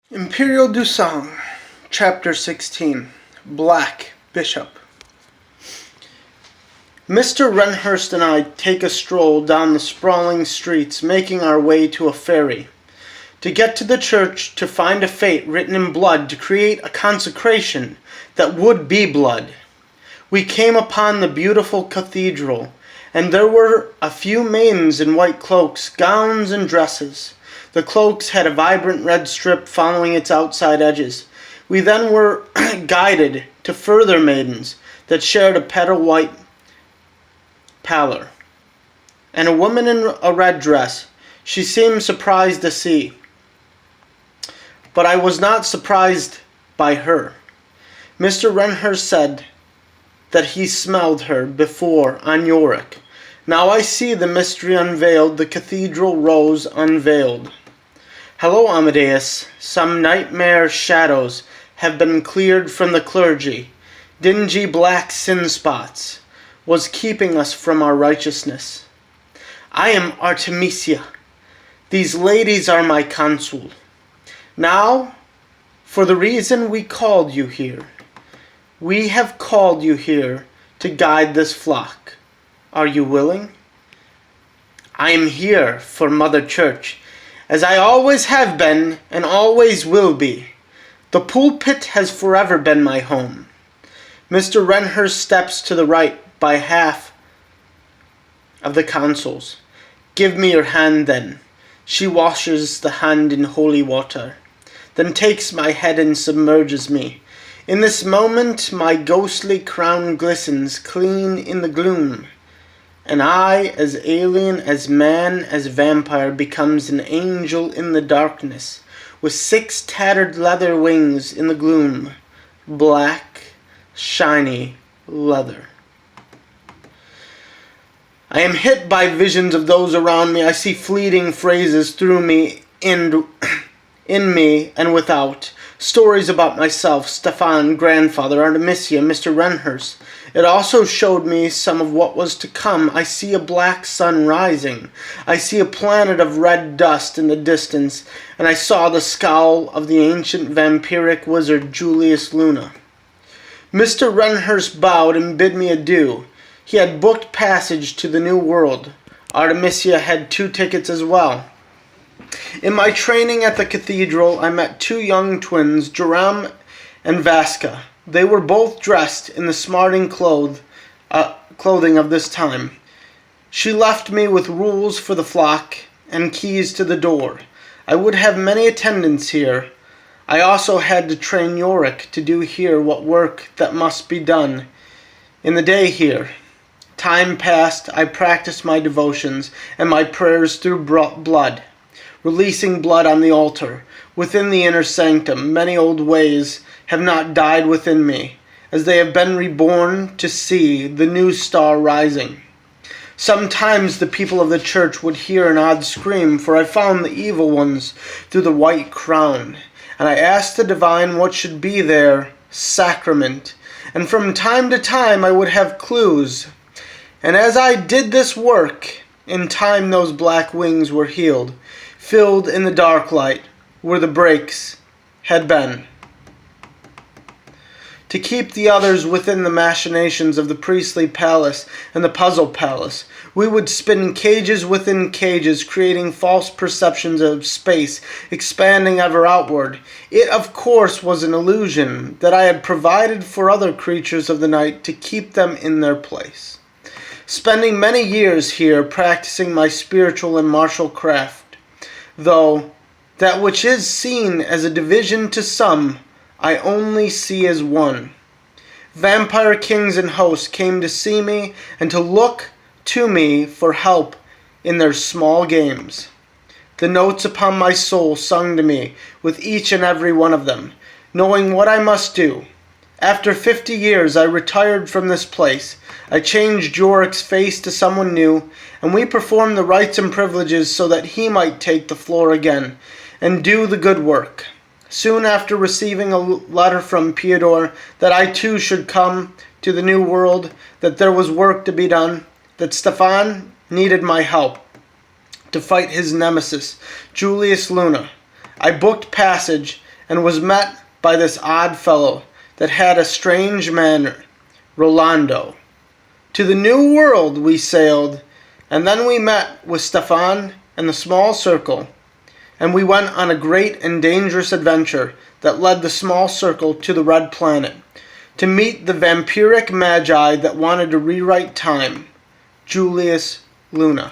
Imperial du Sang, Chapter 16, Black Bishop. Mr. Renhurst and I take a stroll down the sprawling streets, making our way to a ferry. To get to the church, to find a fate written in blood, to create a consecration that would be blood. We came upon the beautiful cathedral, and there were a few maidens in white cloaks, gowns, and dresses. The cloaks had a vibrant red strip following its outside edges. We then were guided to further maidens that shared a petal white pallor, and a woman in a red dress. She seemed surprised to see, but I was not surprised by her. Mr. Renhurst said that he smelled her before on Yorick. Now I see the mystery unveiled, the cathedral rose unveiled. Hello, Amadeus. Some nightmare shadows have been cleared from the clergy. Dingy black sin spots was keeping us from our righteousness. I am Artemisia. These ladies are my consul. Now, for the reason we called you here. We have called you here to guide this flock. Are you willing? I am here for Mother Church, as I always have been and always will be. The pulpit has forever been my home. Mr. Renhurst steps to the right by half of the consuls. Give me your hand then. She washes the hand in holy water, then takes my head and submerges me. In this moment my ghostly crown glistens clean in the gloom, and I, as alien as man, as vampire, becomes an angel in the darkness, with 6 tattered leather wings in the gloom, black, shiny leather. I am hit by visions of those around me. I see fleeting phrases through me, in me and without. Stories about myself, Stefan, grandfather, Artemisia, Mr. Renhurst. It also showed me some of what was to come. I see a black sun rising. I see a planet of red dust in the distance, and I saw the scowl of the ancient vampiric wizard Julius Luna. Mr. Renhurst bowed and bid me adieu. He had booked passage to the New World. Artemisia had 2 tickets as well. In my training at the cathedral, I met 2 young twins, Joram and Vaska. They were both dressed in the smarting clothing of this time. She left me with rules for the flock and keys to the door. I would have many attendants here. I also had to train Yorick to do here what work that must be done in the day here. Time passed. I practiced my devotions and my prayers through blood, releasing blood on the altar. Within the inner sanctum, many old ways have not died within me, as they have been reborn to see the new star rising. Sometimes the people of the church would hear an odd scream, for I found the evil ones through the white crown, and I asked the divine what should be their sacrament, and from time to time I would have clues. And as I did this work, in time those black wings were healed, filled in the dark light where the breaks had been. To keep the others within the machinations of the priestly palace and the puzzle palace, we would spin cages within cages, creating false perceptions of space, expanding ever outward. It, of course, was an illusion that I had provided for other creatures of the night to keep them in their place. Spending many years here practicing my spiritual and martial craft, though that which is seen as a division to some, I only see as one. Vampire kings and hosts came to see me and to look to me for help in their small games. The notes upon my soul sung to me with each and every one of them, knowing what I must do. After 50 years I retired from this place. I changed Yorick's face to someone new, and we performed the rites and privileges so that he might take the floor again and do the good work. Soon after receiving a letter from Pyotr that I too should come to the New World, that there was work to be done, that Stefan needed my help to fight his nemesis, Julius Luna, I booked passage and was met by this odd fellow that had a strange manner, Rolando. To the New World we sailed, and then we met with Stefan and the small circle, and we went on a great and dangerous adventure that led the small circle to the Red Planet, to meet the vampiric magi that wanted to rewrite time. Julius Luna.